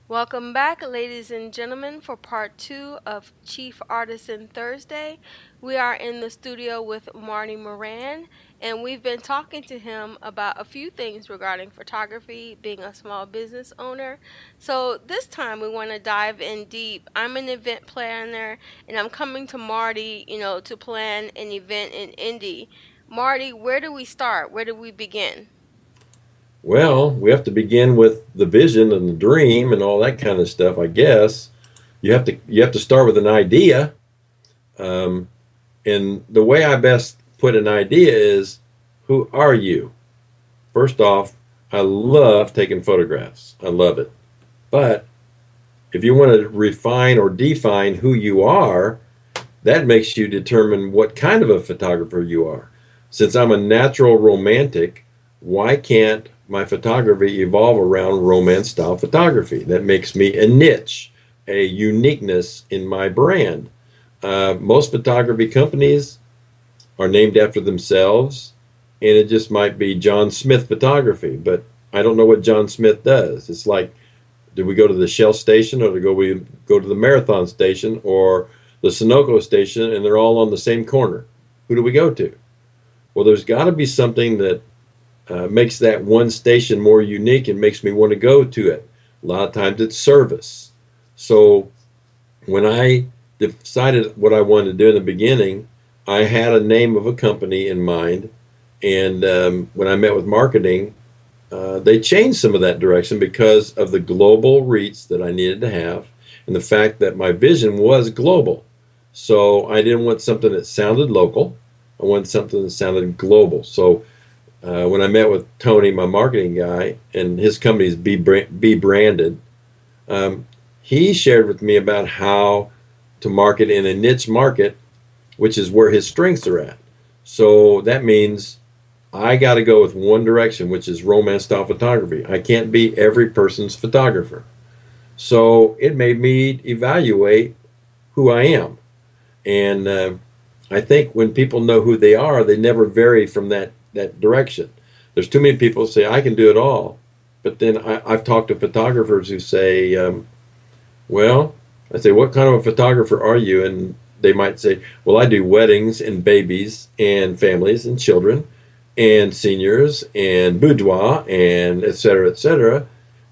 Welcome back, ladies and gentlemen, for part two of Chief Artisan Thursday. We are in the studio with Marty Moran, and we've been talking to him about a few things regarding photography, being a small business owner. So, this time we want to dive in deep. I'm an event planner, and I'm coming to Marty, to plan an event in Indy. Marty, where do we start? Where do we begin? Well, we have to begin with the vision and the dream and all that kind of stuff, I guess. You have to start with an idea. Um, and the way I best put an idea is, who are you? First off, I love taking photographs. I love it. But if you want to refine or define who you are, that makes you determine what kind of a photographer you are. Since I'm a natural romantic, why can't my photography evolve around romance style photography? That makes me a niche, a uniqueness in my brand. Most photography companies are named after themselves, and it just might be John Smith Photography, but I don't know what John Smith does. It's like, do we go to the Shell station, or do we go to the Marathon station, or the Sunoco station, and they're all on the same corner? Who do we go to? Well, there's got to be something that makes that one station more unique and makes me want to go to it. A lot of times it's service. So when I decided what I wanted to do in the beginning, I had a name of a company in mind. And when I met with marketing, they changed some of that direction because of the global reach that I needed to have and the fact that my vision was global. So I didn't want something that sounded local. I wanted something that sounded global. So when I met with Tony, my marketing guy, and his company is Be Branded, um, he shared with me about how to market in a niche market, which is where his strengths are at. So that means I got to go with one direction, which is romance style photography. I can't be every person's photographer. So it made me evaluate who I am. And I think when people know who they are, they never vary from that direction. There's too many people who say, I can do it all. But then I've talked to photographers who say, well, I say, what kind of a photographer are you? And they might say, well, I do weddings and babies and families and children and seniors and boudoir and et cetera, et cetera.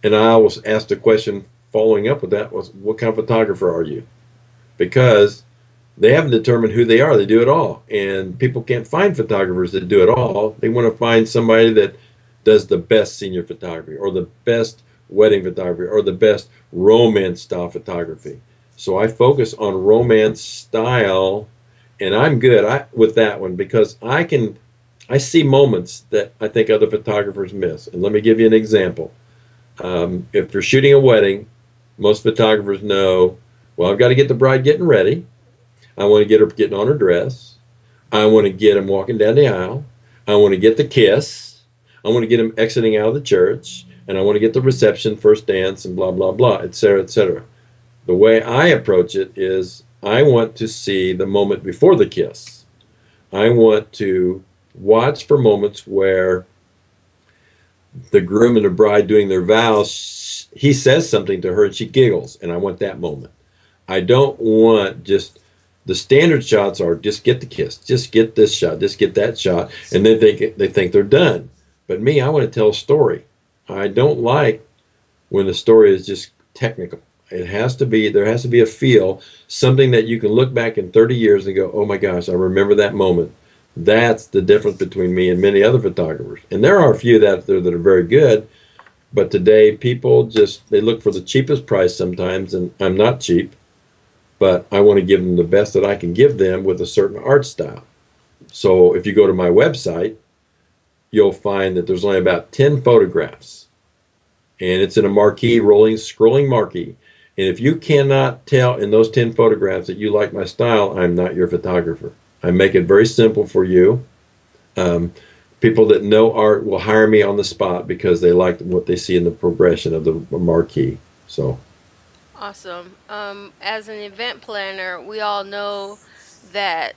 And I always ask the question following up with that was, what kind of photographer are you? Because they haven't determined who they are. They do it all. And people can't find photographers that do it all. They want to find somebody that does the best senior photography or the best wedding photography or the best romance style photography. So I focus on romance style, and I'm good with that one because I see moments that I think other photographers miss. And let me give you an example. If you're shooting a wedding, most photographers know, well, I've got to get the bride getting ready. I want to get her getting on her dress. I want to get him walking down the aisle. I want to get the kiss. I want to get him exiting out of the church. And I want to get the reception, first dance, and blah, blah, blah, et cetera, et cetera. The way I approach it is I want to see the moment before the kiss. I want to watch for moments where the groom and the bride doing their vows, he says something to her and she giggles. And I want that moment. I don't want just the standard shots are just get the kiss, just get this shot, just get that shot, and then they think they're done. But me, I want to tell a story. I don't like when the story is just technical. It has to be there has to be a feel, something that you can look back in 30 years and go, "Oh my gosh, I remember that moment." That's the difference between me and many other photographers. And there are a few out there that are very good, but today people just they look for the cheapest price sometimes, and I'm not cheap, but I want to give them the best that I can give them with a certain art style. So if you go to my website, you'll find that there's only about 10 photographs, and it's in a marquee, rolling, scrolling marquee. And if you cannot tell in those 10 photographs that you like my style, I'm not your photographer. I make it very simple for you. Um, People that know art will hire me on the spot because they like what they see in the progression of the marquee. So, Awesome. As an event planner, we all know that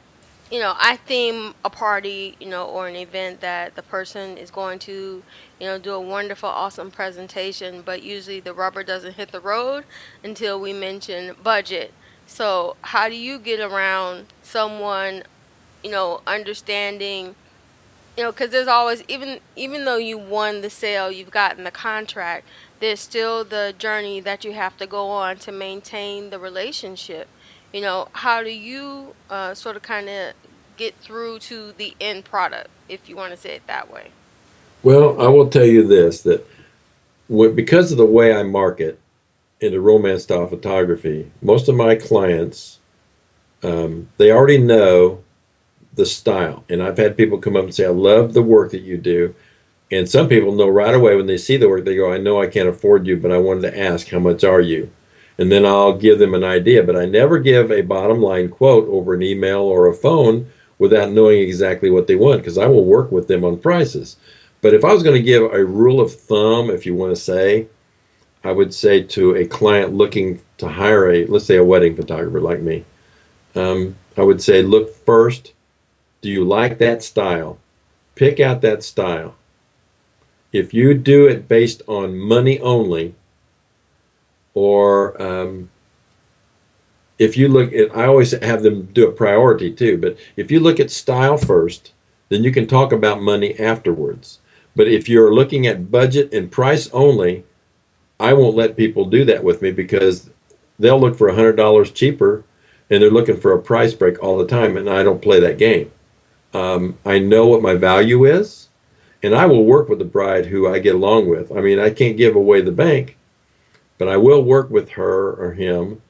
I theme a party, or an event that the person is going to, do a wonderful, awesome presentation, but usually the rubber doesn't hit the road until we mention budget. So, how do you get around someone, understanding, because there's always, even though you won the sale, you've gotten the contract, there's still the journey that you have to go on to maintain the relationship. How do you sort of kind of get through to the end product, if you want to say it that way? Well, I will tell you this, that because of the way I market into romance style photography, most of my clients, they already know the style. And I've had people come up and say, I love the work that you do. And some people know right away when they see the work, they go, I know I can't afford you, but I wanted to ask, how much are you? And then I'll give them an idea. But I never give a bottom line quote over an email or a phone without knowing exactly what they want, because I will work with them on prices. But if I was going to give a rule of thumb, if you want to say, I would say to a client looking to hire let's say a wedding photographer like me, I would say, look first, do you like that style? Pick out that style. If you do it based on money only, or if you look at, I always have them do a priority too, but if you look at style first, then you can talk about money afterwards. But if you're looking at budget and price only, I won't let people do that with me, because they'll look for $100 cheaper and they're looking for a price break all the time, and I don't play that game. I know what my value is, and I will work with the bride who I get along with. I mean, I can't give away the bank, but I will work with her or him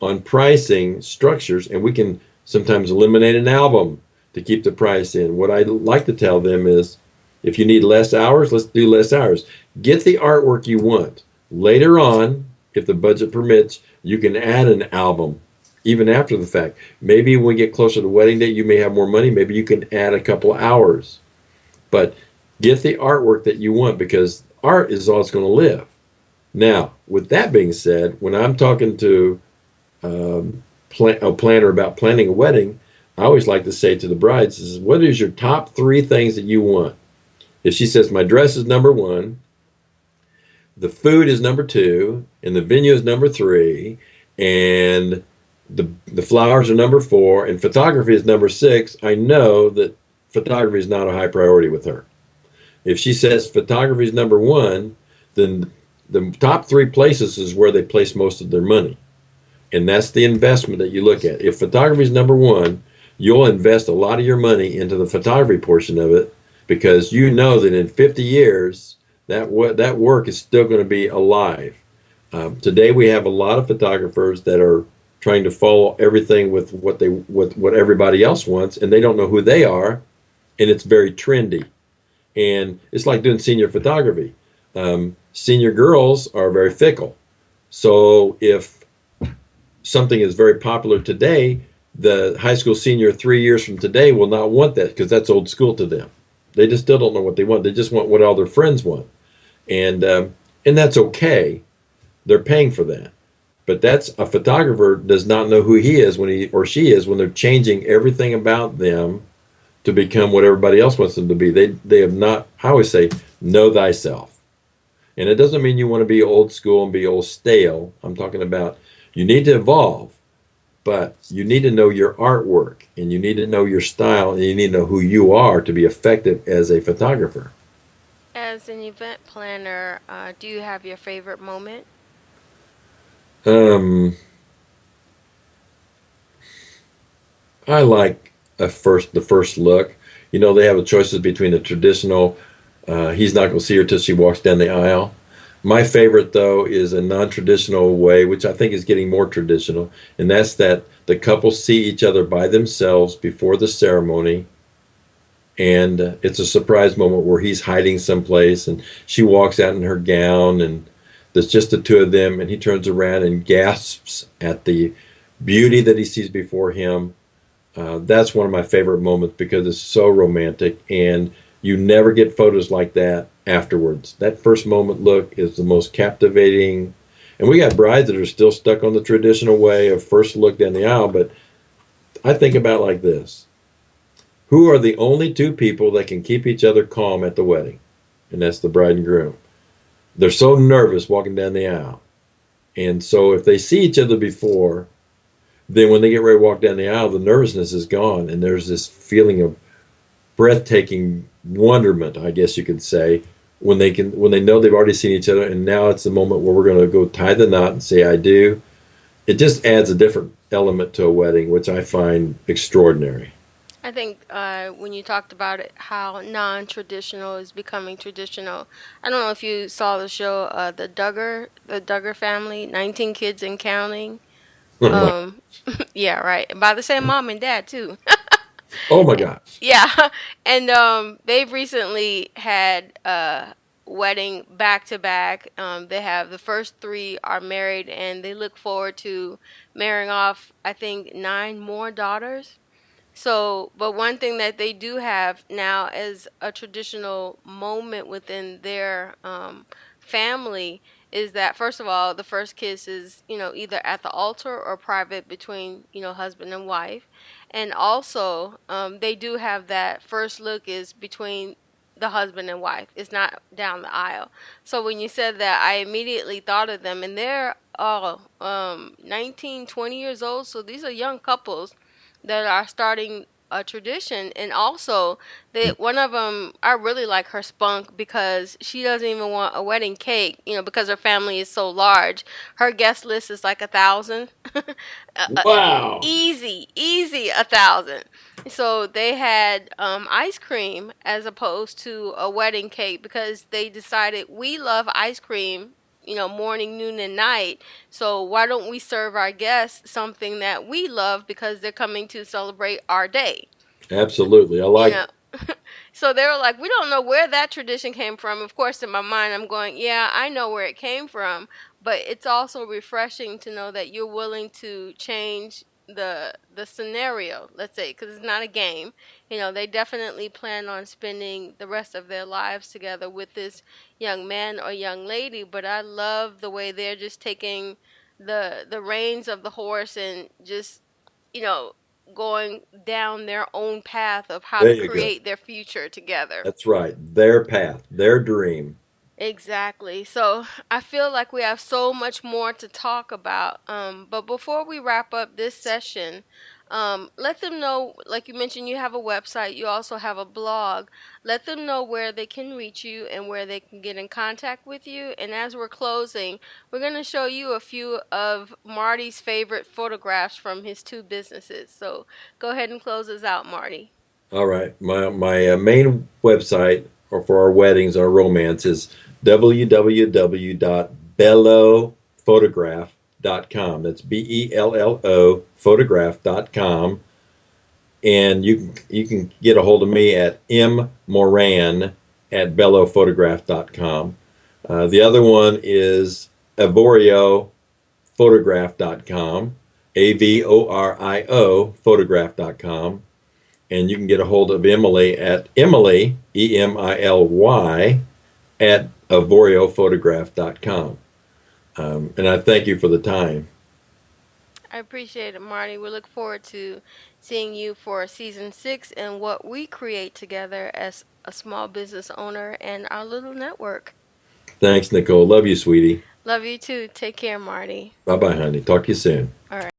on pricing structures, and we can sometimes eliminate an album to keep the price in. What I like to tell them is, if you need less hours, let's do less hours. Get the artwork you want. Later on, if the budget permits, you can add an album even after the fact. Maybe when we get closer to the wedding date, you may have more money. Maybe you can add a couple of hours. But get the artwork that you want, because art is all it's going to live. Now, with that being said, when I'm talking to a planner about planning a wedding, I always like to say to the brides, is, what is your top three things that you want? If she says, my dress is number one, the food is number two, and the venue is number three, and the flowers are number four, and photography is number six, I know that photography is not a high priority with her. If she says photography is number one, then the top three places is where they place most of their money. And that's the investment that you look at. If photography is number one, you'll invest a lot of your money into the photography portion of it, because you know that in 50 years, that work is still going to be alive. Today, we have a lot of photographers that are trying to follow everything with what everybody else wants, and they don't know who they are, and it's very trendy. And it's like doing senior photography. Senior girls are very fickle. So if something is very popular today, the high school senior 3 years from today will not want that, because that's old school to them. They just still don't know what they want. They just want what all their friends want, and that's okay. They're paying for that. But that's, a photographer does not know who he is when he or she is, when they're changing everything about them to become what everybody else wants them to be. They have not. I always say, know thyself. And it doesn't mean you want to be old school and be old stale. I'm talking about, you need to evolve, but you need to know your artwork, and you need to know your style, and you need to know who you are to be effective as a photographer. As an event planner, do you have your favorite moment? Um, I like the first look. You know, they have the choices between the traditional, he's not going to see her till she walks down the aisle. My favorite, though, is a non-traditional way, which I think is getting more traditional, and that's that the couple see each other by themselves before the ceremony, and it's a surprise moment where he's hiding someplace, and she walks out in her gown, and there's just the two of them, and he turns around and gasps at the beauty that he sees before him. That's one of my favorite moments, because it's so romantic, and you never get photos like that afterwards. That first moment look is the most captivating. And we got brides that are still stuck on the traditional way of first look down the aisle, but I think about it like this. Who are the only two people that can keep each other calm at the wedding? And that's the bride and groom. They're so nervous walking down the aisle. And so if they see each other before, then when they get ready to walk down the aisle, the nervousness is gone. And there's this feeling of breathtaking wonderment, I guess you could say, when they know they've already seen each other, and now it's the moment where we're going to go tie the knot and say I do. It just adds a different element to a wedding, which I find extraordinary. I think when you talked about it, how non-traditional is becoming traditional. I don't know if you saw the show, the Duggar family, 19 kids and counting. Oh my, Um, yeah, right. And by the same mom and dad too. oh my gosh, Yeah, and they've recently had a wedding back to back. They have the first three are married, and they look forward to marrying off, I think, nine more daughters. So, but one thing that they do have now as a traditional moment within their family is that, first of all, the first kiss is, either at the altar or private between, husband and wife. And also, they do have that first look is between the husband and wife. It's not down the aisle. So when you said that, I immediately thought of them, and they're all 19, 20 years old. So these are young couples that are starting a tradition. And also, one of them, I really like her spunk because she doesn't even want a wedding cake, because her family is so large. Her guest list is like 1,000. wow, Easy 1,000. So they had ice cream as opposed to a wedding cake because they decided we love ice cream, morning, noon, and night. So why don't we serve our guests something that we love because they're coming to celebrate our day? absolutely. I You like know, so they were like, we don't know where that tradition came from. Of course, in my mind, I'm going, yeah, I know where it came from, but it's also refreshing to know that you're willing to change the scenario, let's say, because it's not a game. They definitely plan on spending the rest of their lives together with this young man or young lady. But I love the way they're just taking the reins of the horse and just you know going down their own path of how there to you go. create their future together. That's right. Their path, their dream. Exactly. So I feel like we have so much more to talk about. But before we wrap up this session, let them know, like you mentioned, you have a website, you also have a blog. Let them know where they can reach you and where they can get in contact with you. And as we're closing, we're going to show you a few of Marty's favorite photographs from his two businesses. So go ahead and close us out, Marty. All right. My main website or for our weddings, our romance is www.bellophotograph.com. That's Bello photograph.com. And you can get a hold of me at mmoran at bellophotograph.com. The other one is avoriaphotograph.com, Avorio photograph.com. And you can get a hold of Emily at Emily, Emily, at avoriaphotograph.com. And I thank you for the time. I appreciate it, Marty. We look forward to seeing you for season 6 and what we create together as a small business owner and our little network. Thanks, Nicole. Love you, sweetie. Love you too. Take care, Marty. Bye bye, honey. Talk to you soon. All right.